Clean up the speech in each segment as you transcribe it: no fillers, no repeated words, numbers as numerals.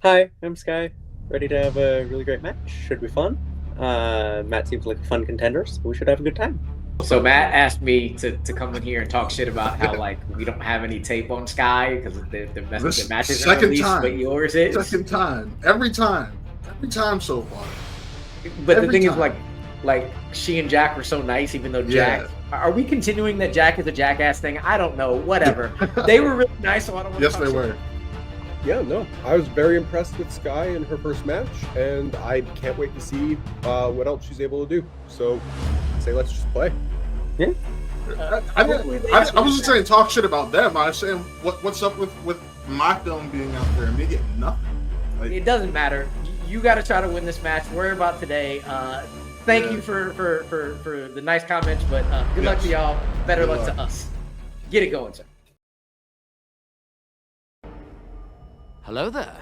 Hi, I'm Sky. Ready to have a really great match. Should be fun. Matt seems like a fun contender, so we should have a good time. So Matt asked me to come in here and talk shit about how we don't have any tape on Sky because the This matches are second released, but time. yours is. Second time. Every time so far. But the Every thing is, time. like she and Jack were so nice, even though Jack. Are we continuing that Jack is a jackass thing? I don't know. Whatever. They were really nice, so I don't want Yes, to talk they shit. were. Yeah, no, I was very impressed with Sky in her first match, and I can't wait to see what else she's able to do. So, I say let's just play. Yeah. I wasn't saying talk shit about them. I was saying what's up with my film being out there and me getting nothing. Like, It doesn't matter. You got to try to win this match. Worry about today. Thank you for the nice comments, but good luck to y'all. Better luck to us. Get it going, sir. Hello there.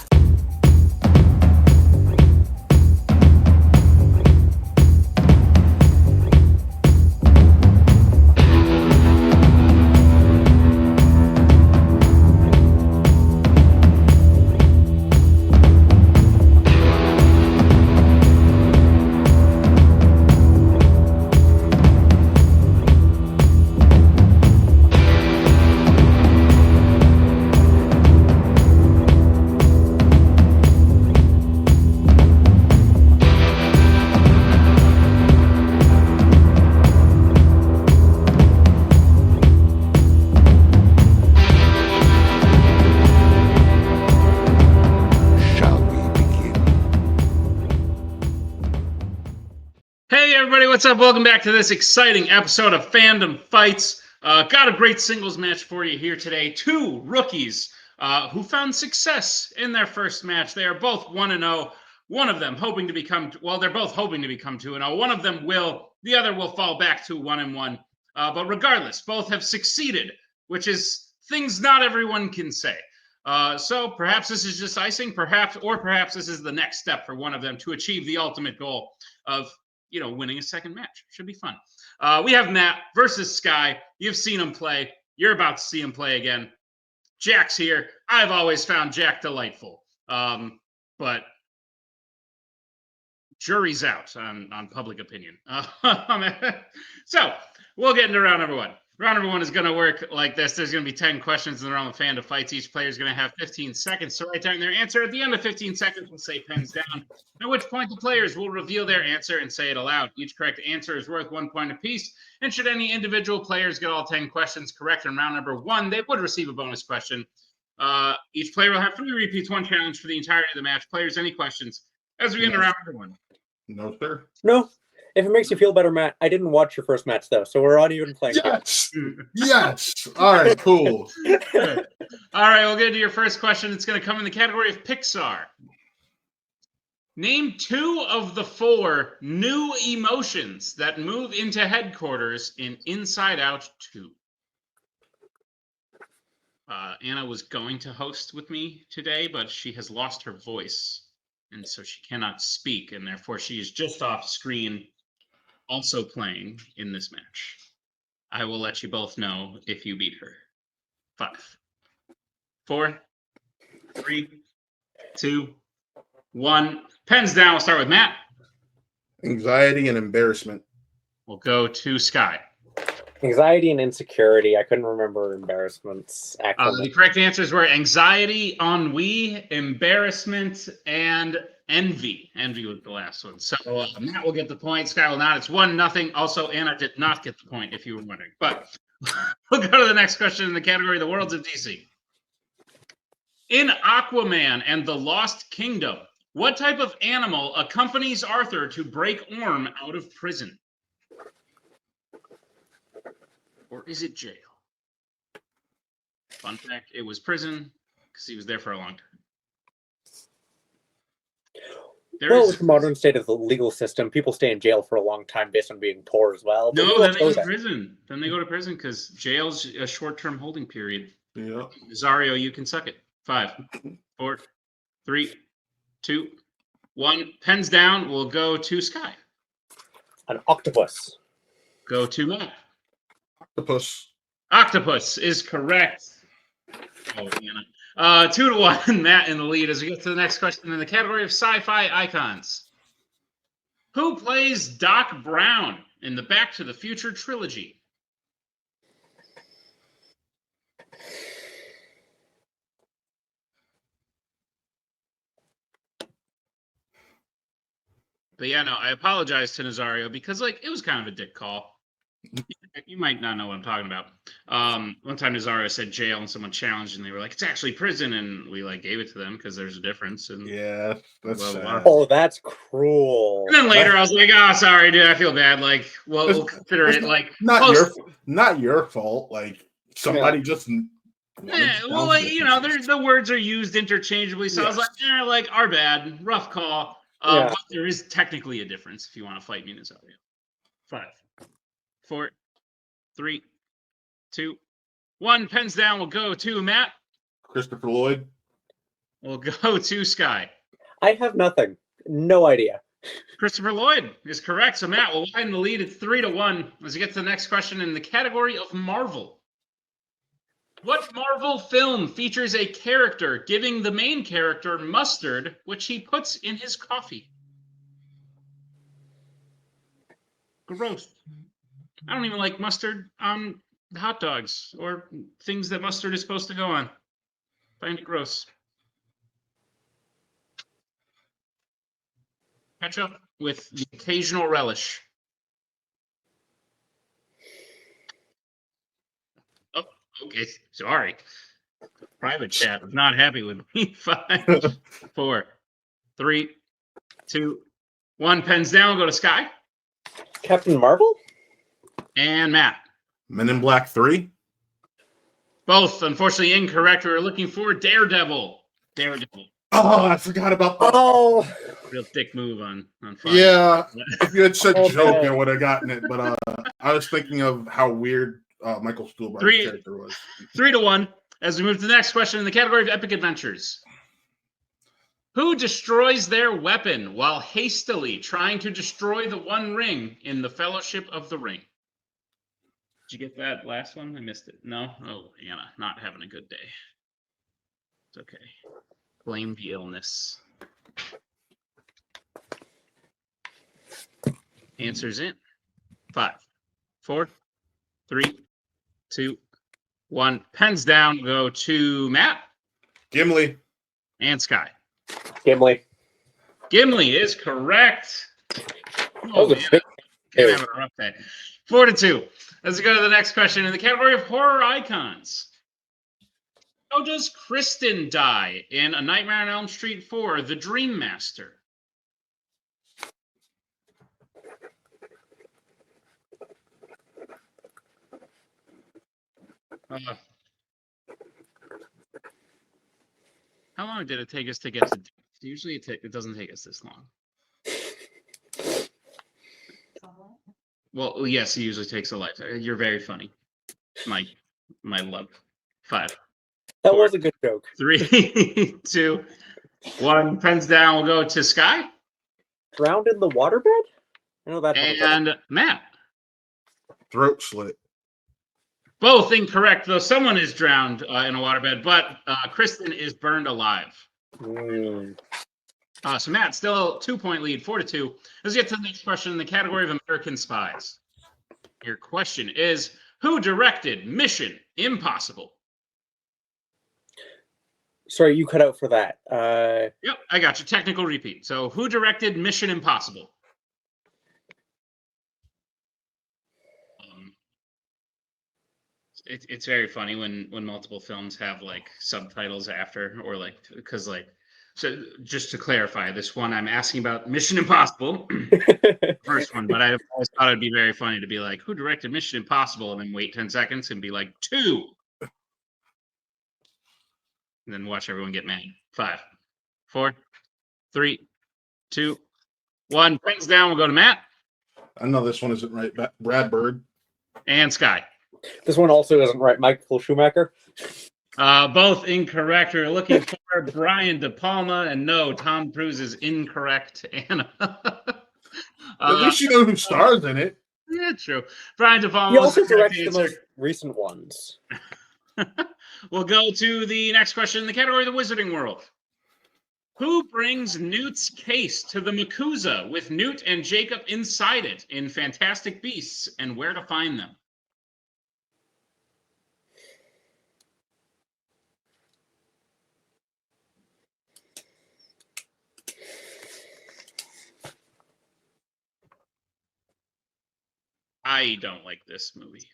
Hey everybody, what's up? Welcome back to this exciting episode of Fandom Fights. Got a great singles match for you here today. Two rookies who found success in their first match. They are both 1-0. One of them hoping to become, well, they're both hoping to become 2-0. One of them will, the other will fall back to 1-1. But regardless, both have succeeded, which is things not everyone can say. So perhaps this is just icing, perhaps this is the next step for one of them to achieve the ultimate goal of winning a second match. Should be fun. We have Matt versus Sky. You've seen him play. You're about to see him play again. Jack's here. I've always found Jack delightful. But jury's out on public opinion. So we'll get into round number one. Round number one is going to work like this. There's going to be 10 questions in the realm of Fandom Fights. Each player is going to have 15 seconds to write down their answer. At the end of 15 seconds, we'll say pens down, at which point the players will reveal their answer and say it aloud. Each correct answer is worth 1 point apiece, and should any individual players get all 10 questions correct in round number one, they would receive a bonus question. Each player will have 3 repeats, 1 challenge for the entirety of the match. Players, any questions as we get into round number one? No, sir. No. If it makes you feel better, Matt, I didn't watch your first match, though, so we're on even playing. Yes. Yes. All right, cool. All right, we'll get into your first question. It's going to come in the category of Pixar. Name 2 of the 4 new emotions that move into headquarters in Inside Out 2. Anna was going to host with me today, but she has lost her voice, and so she cannot speak, and therefore she is just off screen, also playing in this match. I will let you both know if you beat her. 5, 4, 3, 2, 1. Pens down. We'll start with Matt. Anxiety and embarrassment. We'll go to Sky. Anxiety and insecurity. I couldn't remember embarrassments. The correct answers were anxiety, ennui, embarrassment, and envy. Envy was the last one. So Matt will get the point. Sky will not. It's 1-0. Also, Anna did not get the point, if you were wondering. But we'll go to the next question in the category The Worlds of DC. In Aquaman and the Lost Kingdom, what type of animal accompanies Arthur to break Orm out of prison? Or is it jail? Fun fact, it was prison because he was there for a long time. With the modern state of the legal system, people stay in jail for a long time based on being poor as well. No, then they go to prison. Then they go to prison because jail's a short-term holding period. Yeah. Zario, you can suck it. 5, 4, 3, 2, 1. Pens down. We'll go to Sky. An octopus. Go to Matt. Octopus. Octopus is correct. Oh, Anna. 2-1, Matt in the lead as we get to the next question in the category of sci-fi icons. Who plays Doc Brown in the Back to the Future trilogy? But yeah, no, I apologize to Nazario because it was kind of a dick call. You might not know what I'm talking about. One time Nazario said jail and someone challenged and they were like, it's actually prison, and we gave it to them because there's a difference. And Yeah, that's blah, blah, blah. sad. Oh, that's cruel. And then later I was like, oh, sorry, dude, I feel bad. We'll consider it not your fault. Somebody just. Yeah, well, the words are used interchangeably, so I was like, our bad, rough call. But there is technically a difference if you want to fight me, Nazario. 5, 4, 3, 2, 1. Pens down. We'll go to Matt. Christopher Lloyd. We'll go to Sky. I have nothing. No idea. Christopher Lloyd is correct. So Matt will widen the lead at 3-1 as we get to the next question in the category of Marvel. What Marvel film features a character giving the main character mustard, which he puts in his coffee? Gross. I don't even like mustard on hot dogs or things that mustard is supposed to go on. Find it gross. Ketchup with the occasional relish. Oh, okay. Sorry. Private chat is not happy with me. 5, 4, 3, 2, 1. Pens down. Go to Sky. Captain Marvel? And Matt. Men in Black 3. Both, unfortunately, incorrect. We were looking for Daredevil. Daredevil. Oh, I forgot about that. Oh, Real dick move on Friday. Yeah. If you had said Oh, joke, man. I would have gotten it. But I was thinking of how weird Michael Stuhlbarg's character was. 3-1. As we move to the next question in the category of epic adventures. Who destroys their weapon while hastily trying to destroy the One Ring in the Fellowship of the Ring? Did you get that last one? I missed it. No? Oh, Anna, not having a good day. It's okay. Blame the illness. Answers in. 5, 4, 3, 2, 1. Pens down. Go to Matt. Gimli. And Sky. Gimli. Gimli is correct. Oh, the big Can't have a rough day. 4-2. Let's go to the next question in the category of horror icons. How does Kristen die in A Nightmare on Elm Street 4, The Dream Master? How long did it take us to get to? Usually it doesn't take us this long. Well, yes, it usually takes a lifetime. You're very funny, my love. 5. That 4, was a good joke. 3, 2, 1. Pens down. We'll go to Sky. Drowned in the waterbed? I know that. And Matt. Throat slit. Both incorrect, though someone is drowned in a waterbed, but Kristen is burned alive. So Matt, still a 2-point lead, 4-2. Let's get to the next question in the category of American Spies. Your question is, who directed Mission Impossible? Sorry, you cut out for that. Yep, I got you. Technical repeat. So who directed Mission Impossible? It's very funny when multiple films have subtitles after, or because so just to clarify, this one I'm asking about Mission Impossible, first one, but I always thought it'd be very funny to be like, who directed Mission Impossible, and then wait 10 seconds and be like 2, and then watch everyone get mad. 5, 4, 3, 2, 1. Pens down. We'll go to Matt. I know this one isn't right. Brad Bird. And Sky. This one also isn't right. Michael Schumacher. Both incorrect. We're looking for Brian De Palma, and no, Tom Cruise is incorrect. Anna. At least you know who stars in it. Yeah, true. Brian De Palma. He also directed the most recent ones. We'll go to the next question in the category of the Wizarding World. Who brings Newt's case to the Makuza with Newt and Jacob inside it in Fantastic Beasts, and where to find them? I don't like this movie.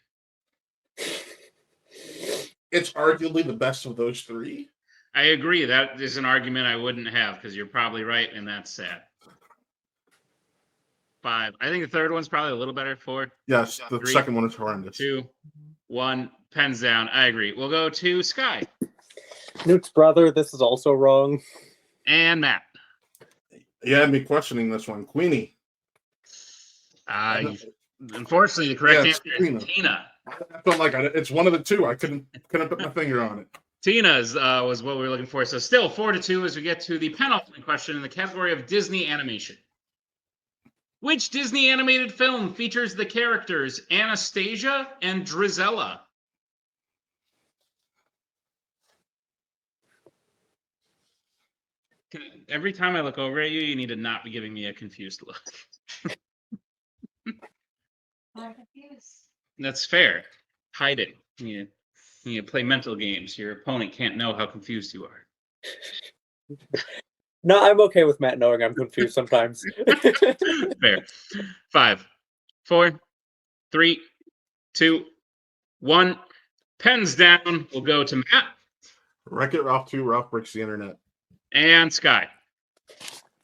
It's arguably the best of those three. I agree. That is an argument I wouldn't have because you're probably right, and that's sad. 5. I think the third one's probably a little better. 4. Yes, the 3, second one is horrendous. 2, 1. Pens down. I agree. We'll go to Sky Newt's brother. This is also wrong. and Matt. You had me questioning this one. Queenie. Unfortunately, the correct Yes, answer is Tina. I felt like it's one of the two. I couldn't put my finger on it. Tina's was what we were looking for. So still 4-2 as we get to the penultimate question in the category of Disney animation. Which Disney animated film features the characters Anastasia and Drizella? Every time I look over at you, you need to not be giving me a confused look. I'm confused. That's fair. Hide it. You play mental games. Your opponent can't know how confused you are. No, I'm okay with Matt knowing I'm confused sometimes. Fair. 5, 4, 3, 2, 1. Pens down. We'll go to Matt Wreck-It Ralph 2, Ralph Breaks the Internet. and Sky.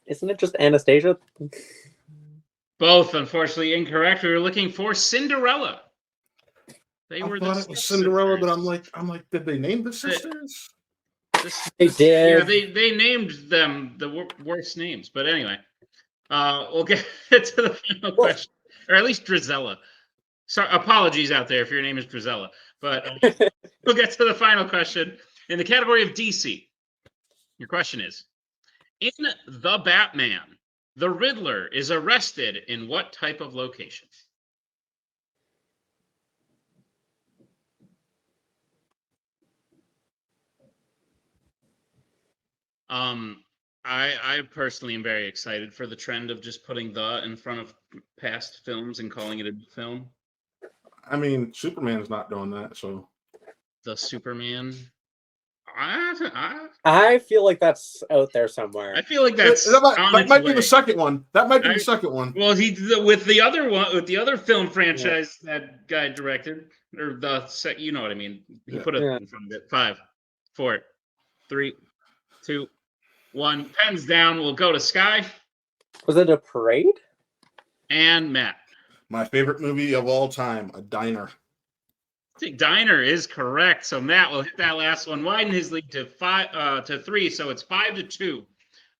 Isn't it just Anastasia? Both, unfortunately, incorrect. We were looking for Cinderella. They I were thought the it was Cinderella, but sisters. I'm like, did they name the sisters? They did. Yeah, they named them the worst names. But anyway, we'll get to the final question, or at least Drizella. So apologies out there if your name is Drizella, but we'll get to the final question in the category of DC. Your question is: in The Batman, the Riddler is arrested in what type of location? I personally am very excited for the trend of just putting "the" in front of past films and calling it a film. I mean, Superman's not doing that, so The Superman. I I feel like that's out there somewhere. feel like that's that might be the second one. That might be the second one. Well, with the other one, with the other film franchise that guy directed, or you know what I mean. He put it in front of it. 5, 4, 3, 2, 1. Pens down. We'll go to Sky Was it a parade? and Matt. My favorite movie of all time, A Diner. I think Diner is correct. So Matt will hit that last one, widen his lead to 3. So it's 5-2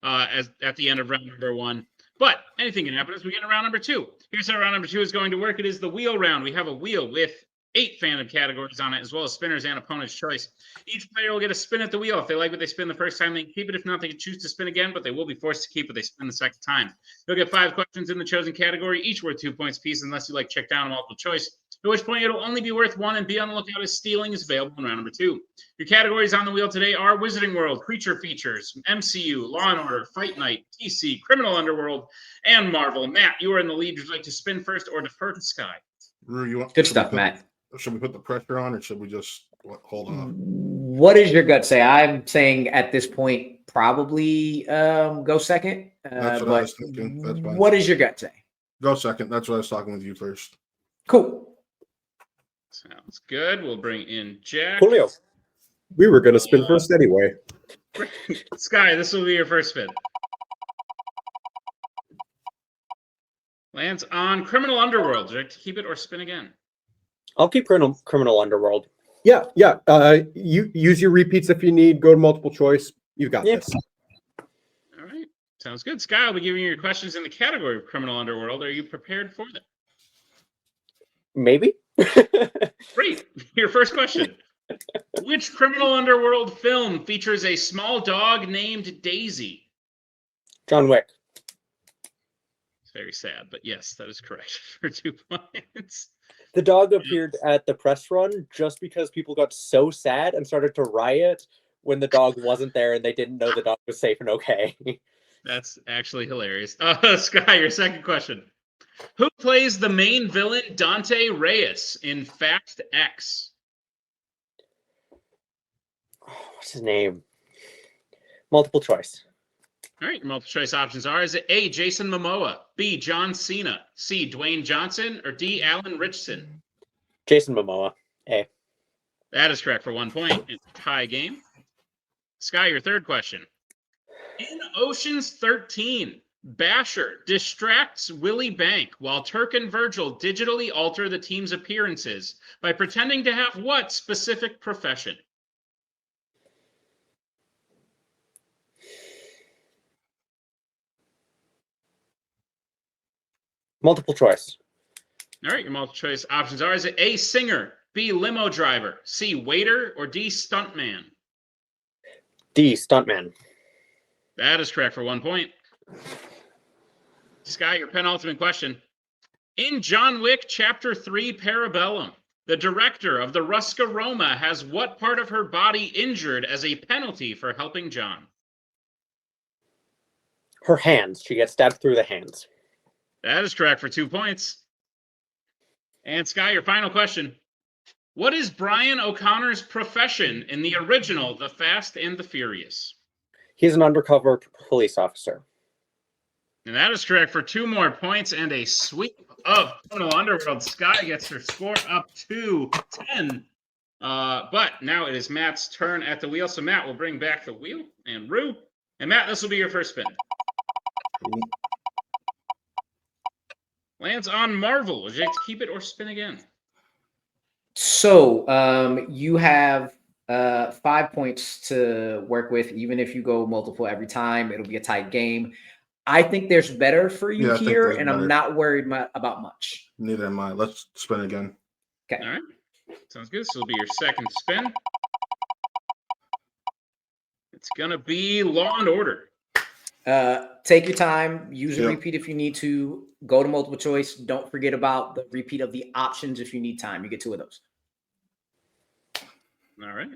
as at the end of round number 1. But anything can happen as we get into round number 2. Here's how round number 2 is going to work. It is the wheel round. We have a wheel with 8 fandom categories on it, as well as spinners and opponent's choice. Each player will get a spin at the wheel. If they like what they spin the first time, they can keep it. If not, they can choose to spin again, but they will be forced to keep what they spin the second time. You'll get 5 questions in the chosen category, each worth 2 points apiece, unless you like check down multiple choice. At which point it'll only be worth 1, and be on the lookout as stealing is available in round number 2. Your categories on the wheel today are Wizarding World, Creature Features, MCU, Law and Order, Fight Night, DC, Criminal Underworld, and Marvel. Matt, you are in the lead. Would you like to spin first or defer to Sky? Rue, Good stuff, Matt. Should we put the pressure on, or should we just hold on? What does your gut say? I'm saying at this point, probably go second. That's what I was thinking. That's fine. What does your gut say? Go second. That's what I was talking with you first. Cool. Sounds good. We'll bring in Jack. Julio. We were going to spin first anyway. Sky, this will be your first spin. Lands on Criminal Underworld. Would you like to keep it or spin again? I'll keep Criminal Underworld. Yeah. You use your repeats if you need. Go to multiple choice. You've got this. All right. Sounds good. Sky, I'll be giving you your questions in the category of Criminal Underworld. Are you prepared for them? Maybe. Great. Your first question. Which Criminal Underworld film features a small dog named Daisy? John Wick. very sad, but yes, that is correct for 2 points. The dog appeared at the press run just because people got so sad and started to riot when the dog wasn't there and they didn't know the dog was safe and okay. That's actually hilarious. Sky, your second question. Who plays the main villain Dante Reyes in Fact X? What's his name? Multiple choice. All right, your multiple choice options are: is it A, Jason Momoa, B, John Cena, C, Dwayne Johnson, or D, Alan Richardson? Jason Momoa. A. That is correct for 1 point. It's a tie game. Sky, your third question. In Ocean's 13, Basher distracts Willie Bank while Turk and Virgil digitally alter the team's appearances by pretending to have what specific profession? Multiple choice. All right, your multiple choice options are: is it A, singer, B, limo driver, C, waiter, or D, stuntman? D. Stuntman. That is correct for 1 point. Sky, your penultimate question. In John Wick Chapter 3 Parabellum, the director of the Ruska Roma has what part of her body injured as a penalty for helping John? Her hands. She gets stabbed through the hands. That is correct for 2 points. And Sky, your final question. What is Brian O'Connor's profession in the original The Fast and the Furious? He's an undercover police officer. And that is correct for 2 more points and a sweep of Criminal Underworld. Sky gets her score up to 10. But now it is Matt's turn at the wheel. So Matt will bring back the wheel and Rue. And Matt, this will be your first spin. Lands on Marvel. Would you like to keep it or spin again? So you have 5 points to work with. Even if you go multiple every time, it'll be a tight game. I think there's better for you here, and I'm not worried about much. Neither am I. Let's spin again. Okay. All right. Sounds good. This will be your second spin. It's going to be Law and Order. Take your time. Use a repeat if you need to. Go to multiple choice. Don't forget about the repeat of the options if you need time. You get 2 of those. All right.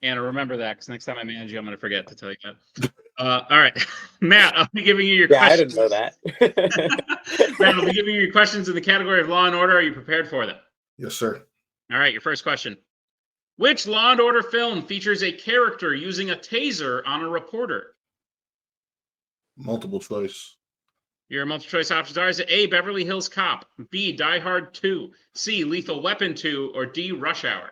Anna, remember that, because next time I manage you, I'm going to forget to tell you that. All right. Matt, I'll be giving you your questions. I didn't know that. Matt, I'll be giving you your questions in the category of Law and Order. Are you prepared for them? Yes, sir. All right, your first question. Which Law and Order film features a character using a taser on a reporter? Multiple choice. Your multiple choice options are: is it A, Beverly Hills Cop, B, Die Hard 2, C, Lethal Weapon 2, or D, Rush Hour?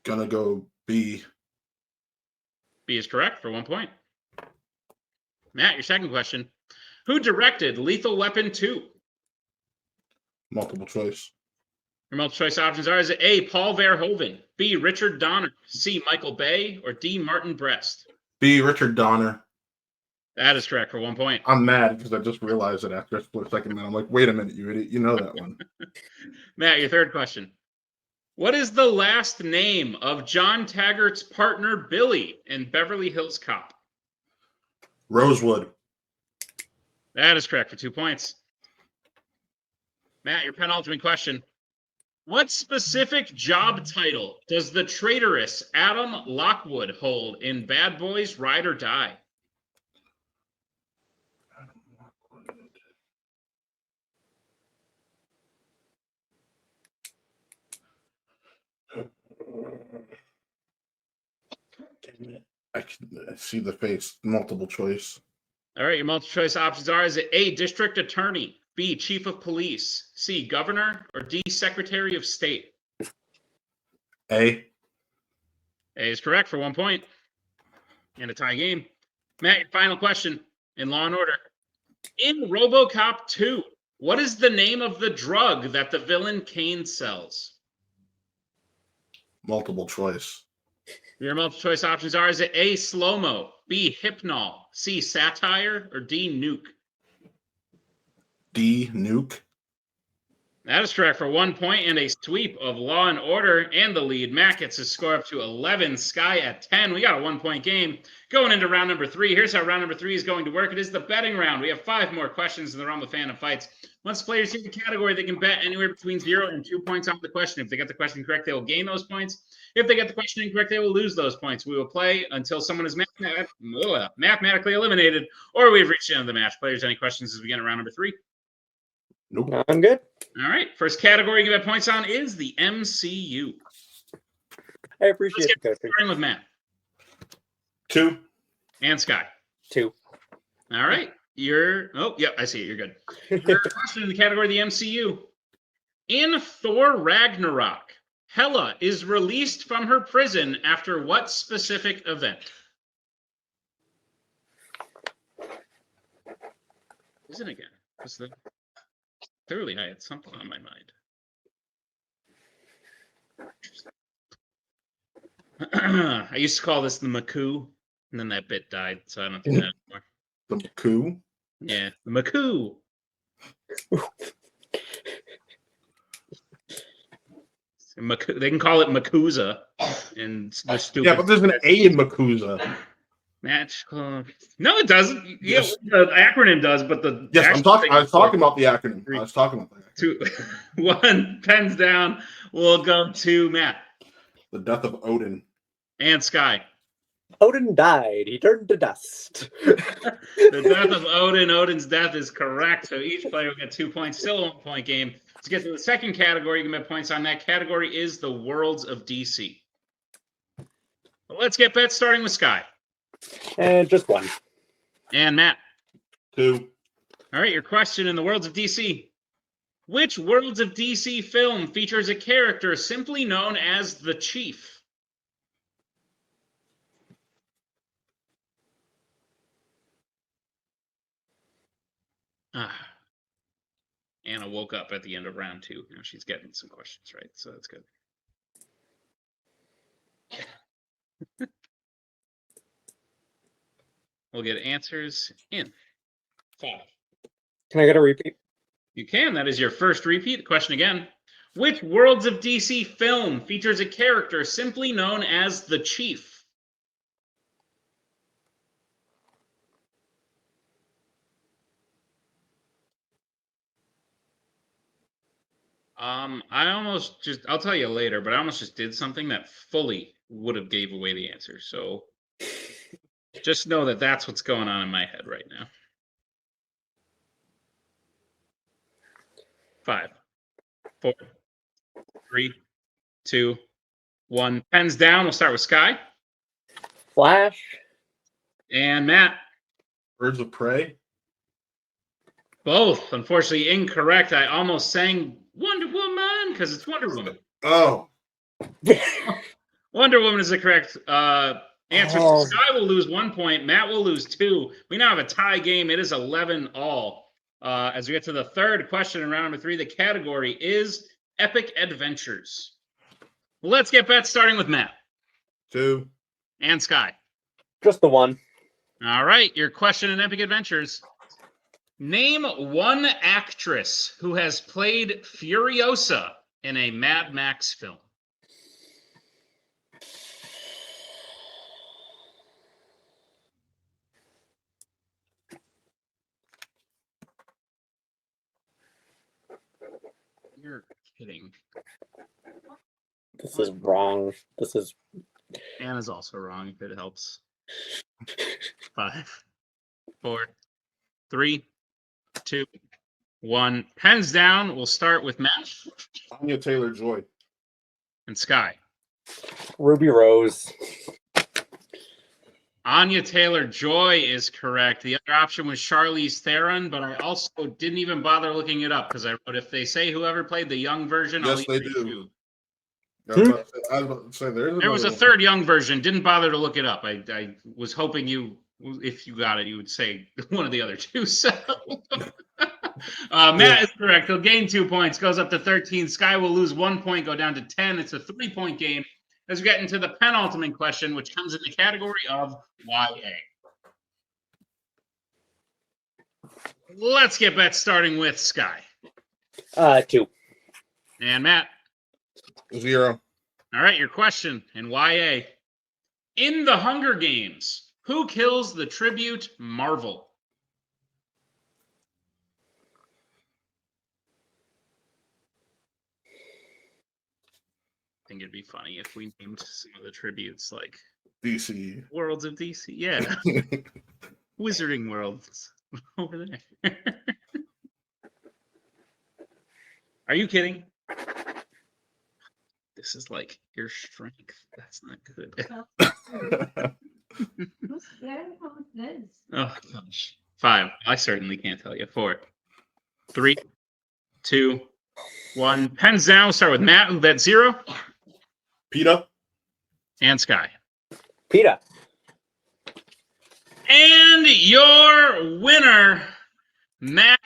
Gonna go B. B is correct for 1 point. Matt, your second question. Who directed Lethal Weapon 2? Multiple choice. Your multiple choice options are: is it A, Paul Verhoeven, B, Richard Donner, C, Michael Bay, or D, Martin Brest? B, Richard Donner. That is correct for 1 point. I'm mad because I just realized it after a split second. Then I'm like, wait a minute, you idiot. You know that one. Matt, your third question. What is the last name of John Taggart's partner, Billy, in Beverly Hills Cop? Rosewood. That is correct for 2 points. Matt, your penultimate question. What specific job title does the traitorous Adam Lockwood hold in Bad Boys Ride or Die? I can see the face. Multiple choice. All right, your multiple choice options are: is it A, District Attorney, B, Chief of Police, C, Governor, or D, Secretary of State? A. A is correct for 1 point. And a tie game. Matt, your final question in Law and Order. In RoboCop 2, what is the name of the drug that the villain Kane sells? Multiple choice. Your multiple choice options are: is it A, slow-mo, B, hypnol, C, satire, or D, nuke? D, nuke. That is correct for 1 point and a sweep of Law and Order and the lead. Matt gets his score up to 11, Sky at 10. We got a 1 point game going into round number 3. Here's how round number 3 is going to work. It is the betting round. We have 5 more questions in the round with Fandom Fights. Once players hit the category, they can bet anywhere between 0 and 2 points on the question. If they get the question correct, they will gain those points. If they get the question incorrect, they will lose those points. We will play until someone is mathematically eliminated or we've reached the end of the match. Players, any questions as we get into round number 3? Nope. I'm good. All right. First category you get points on is the MCU. I appreciate the coaching. Starting with Matt. 2. And Sky. 2. All right. I see it. You're good. Your question in the category of the MCU. In Thor Ragnarok, Hela is released from her prison after what specific event? Is it again? Clearly I had something on my mind. I used to call this the Maku, and then that bit died, so I don't do that anymore. The Maku? Yeah, the Maku. They can call it Makuza. And the stupid. Yeah, but there's an A in Makuza. Match club. No, it doesn't. Yes. Yeah, the acronym does, but the I was talking about the acronym. I was talking about that. 2, 1, pens down. We'll go to Matt. The death of Odin. And Sky. Odin died. He turned to dust. The death of Odin. Odin's death is correct. So each player will get 2 points. Still a 1 point game. To get to the second category, you can get points on that category is the Worlds of DC. Well, let's get bets starting with Sky. And just 1. And Matt. 2. All right, your question in the Worlds of DC. Which Worlds of DC film features a character simply known as the Chief? Anna woke up at the end of round 2. Now she's getting some questions right, so that's good. We'll get answers in 5. Can I get a repeat? You can. That is your first repeat. The question again. Which Worlds of DC film features a character simply known as the Chief? I'll tell you later, but I almost just did something that fully would have gave away the answer. So just know that that's what's going on in my head right now. 5, 4, 3, 2, 1. Pens down. We'll start with Sky. Flash. And Matt. Birds of Prey. Both, unfortunately, incorrect. I almost sang Wonder Woman because it's Wonder Woman. Oh. Wonder Woman is the correct answer. Oh. Sky will lose 1 point. Matt will lose 2. We now have a tie game. It is 11-all. As we get to the third question in round number 3, the category is Epic Adventures. Let's get bets starting with Matt. 2. And Sky. Just the 1. All right, your question in Epic Adventures. Name one actress who has played Furiosa in a Mad Max film. You're kidding. This is wrong. This is... Anna's also wrong, if it helps. 5, 4, 3, 2, 1. Pens down. We'll start with Matt. Anya Taylor-Joy. And Sky. Ruby Rose. Anya Taylor-Joy is correct. The other option was Charlize Theron, but I also didn't even bother looking it up because I wrote, if they say whoever played the young version, yes, I'll they do. I was about to say there was a third young version. Didn't bother to look it up. I was hoping if you got it, you would say one of the other two. So Matt is correct. He'll gain 2 points, goes up to 13. Sky will lose 1 point, go down to 10. It's a 3-point game. As we get into the penultimate question, which comes in the category of YA. Let's get bets starting with Sky. 2. And Matt? 0. All right, your question in YA. In the Hunger Games, who kills the tribute Marvel? I think it'd be funny if we named some of the tributes like DC. Worlds of DC. Yeah. Wizarding Worlds over there. Are you kidding? This is like your strength. That's not good. Who's there? Who's this? Oh gosh. 5. I certainly can't tell you. 4, 3, 2, 1. Pens down. Start with Matt, who bet 0. PETA. And Sky. PETA. And your winner, Matt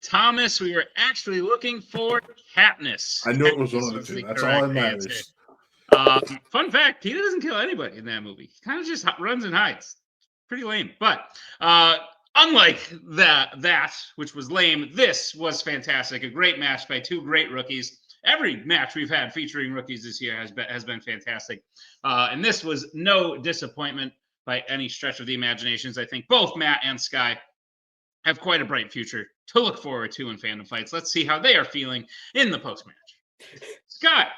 Thomas. We were actually looking for Katniss. I knew it was one of the 2. That's all that matters. Fun fact, PETA doesn't kill anybody in that movie. He kind of just runs and hides. Pretty lame. But unlike that, which was lame, this was fantastic. A great match by 2 great rookies. Every match we've had featuring rookies this year has been fantastic. And this was no disappointment by any stretch of the imaginations. I think both Matt and Sky have quite a bright future to look forward to in Fandom Fights. Let's see how they are feeling in the post-match. Sky,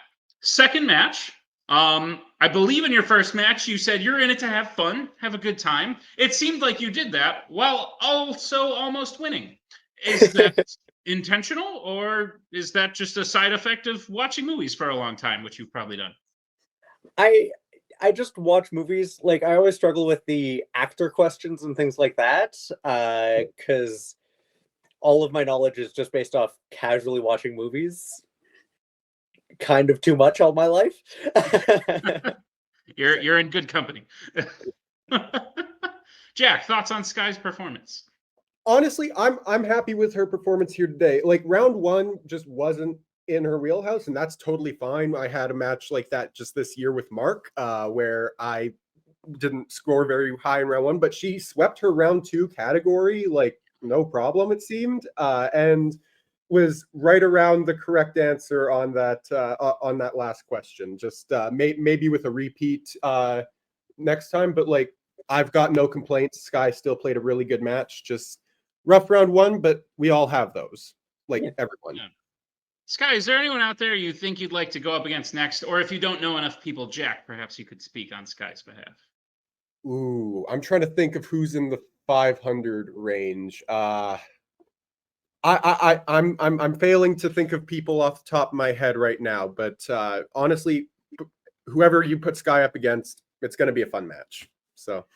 second match. I believe in your first match, you said you're in it to have fun, have a good time. It seemed like you did that while also almost winning. Is that intentional, or is that just a side effect of watching movies for a long time, which you've probably done? I just watch movies. Like, I always struggle with the actor questions and things like that, because all of my knowledge is just based off casually watching movies. Kind of too much all my life. You're in good company. Jack, thoughts on Sky's performance? Honestly, I'm happy with her performance here today. Like, round 1 just wasn't in her wheelhouse, and that's totally fine. I had a match like that just this year with Mark, where I didn't score very high in round 1, but she swept her round 2 category like no problem, it seemed, and was right around the correct answer on that last question. Just maybe with a repeat next time, but like, I've got no complaints. Sky still played a really good match. Just rough round 1, but we all have those, like everyone. Yeah. Sky, is there anyone out there you think you'd like to go up against next? Or if you don't know enough people, Jack, perhaps you could speak on Sky's behalf. Ooh, I'm trying to think of who's in the 500 range. I'm failing to think of people off the top of my head right now, but honestly, whoever you put Sky up against, it's going to be a fun match. So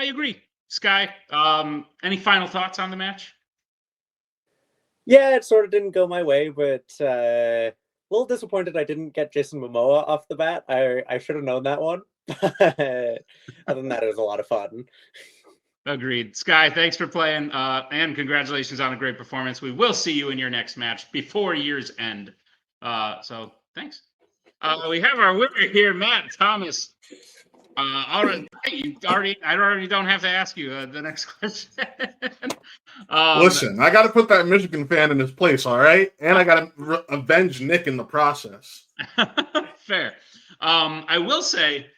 I agree. Sky, any final thoughts on the match? Yeah, it sort of didn't go my way, but a little disappointed I didn't get Jason Momoa off the bat. I should have known that one. Other than that, it was a lot of fun. Agreed. Sky, thanks for playing, and congratulations on a great performance. We will see you in your next match before year's end. So thanks. We have our winner here, Matt Thomas. All right, I already don't have to ask you the next question. Listen, I got to put that Michigan fan in his place, all right? And I got to avenge Nick in the process. Fair. I will say,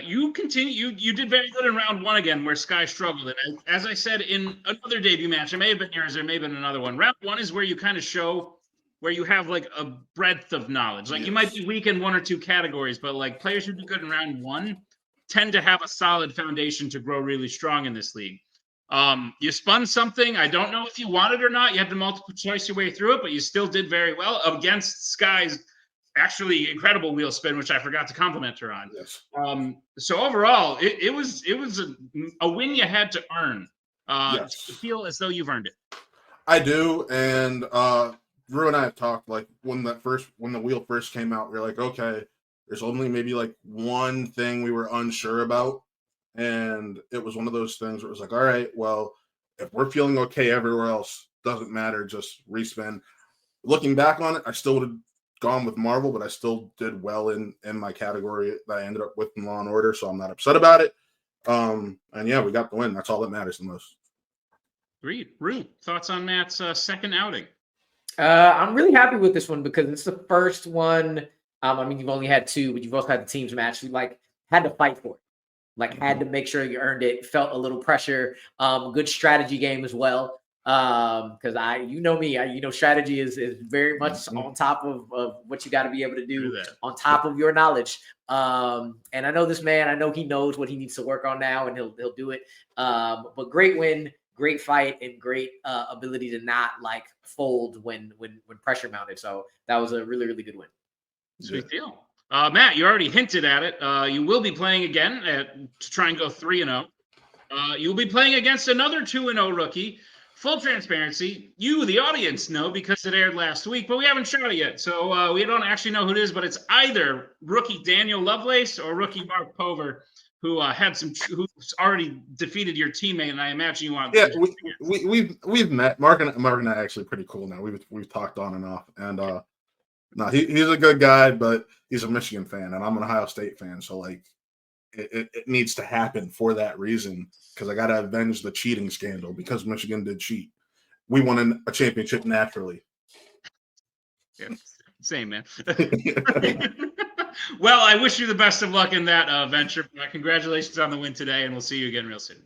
you did very good in round 1 again, where Sky struggled. And as I said in another debut match, it may have been yours, there may have been another one. Round 1 is where you kind of show where you have like a breadth of knowledge. Like, you might be weak in 1 or 2 categories, but like players who do good in round 1 tend to have a solid foundation to grow really strong in this league. You spun something. I don't know if you wanted or not. You had to multiple choice your way through it, but you still did very well against Sky's actually incredible wheel spin, which I forgot to compliment her on. Yes. So overall, it was a win you had to earn. Yes. To feel as though you've earned it. I do, and Drew and I have talked, like, when the wheel first came out, we were like, okay, there's only maybe like one thing we were unsure about, and it was one of those things where it was like, all right, well, if we're feeling okay everywhere else, doesn't matter, just respin. Looking back on it, I still would have gone with Marvel, but I still did well in my category that I ended up with in Law and Order, so I'm not upset about it. And yeah, we got the win. That's all that matters the most. Agreed. Rue, thoughts on Matt's second outing? I'm really happy with this one because it's the first one. I mean, you've only had two, but you've also had the teams match. You like had to fight for it, like had to make sure you earned it. Felt a little pressure. Good strategy game as well. Because you know me, strategy is very much on top of what you got to be able to do, on top of your knowledge. And I know this man. I know he knows what he needs to work on now, and he'll do it. But great win. Great fight and great ability to not like fold when pressure mounted. So that was a really, really good win. Sweet deal. Matt, you already hinted at it. You will be playing again to try and go 3-0. You'll be playing against another 2-0 rookie. Full transparency, you, the audience, know because it aired last week, but we haven't shown it yet. So we don't actually know who it is, but it's either rookie Daniel Lovelace or rookie Mark Pover, who who's already defeated your teammate, and I imagine you want. Yeah, we've met. Mark and I are actually pretty cool now. We've talked on and off, and no, he's a good guy, but he's a Michigan fan, and I'm an Ohio State fan, so like it needs to happen for that reason because I got to avenge the cheating scandal because Michigan did cheat. We won a championship naturally. Yeah, same, man. Well, I wish you the best of luck in that venture. Congratulations on the win today, and we'll see you again real soon.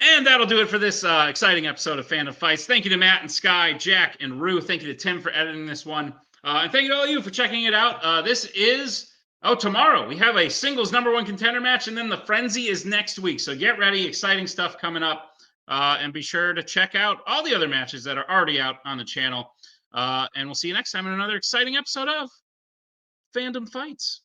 And that'll do it for this exciting episode of Fandom Fights. Thank you to Matt and Sky, Jack and Rue. Thank you to Tim for editing this one. And thank you to all of you for checking it out. This is, tomorrow. We have a singles #1 contender match, and then the Frenzy is next week. So get ready. Exciting stuff coming up. And be sure to check out all the other matches that are already out on the channel. And we'll see you next time in another exciting episode of Fandom Fights.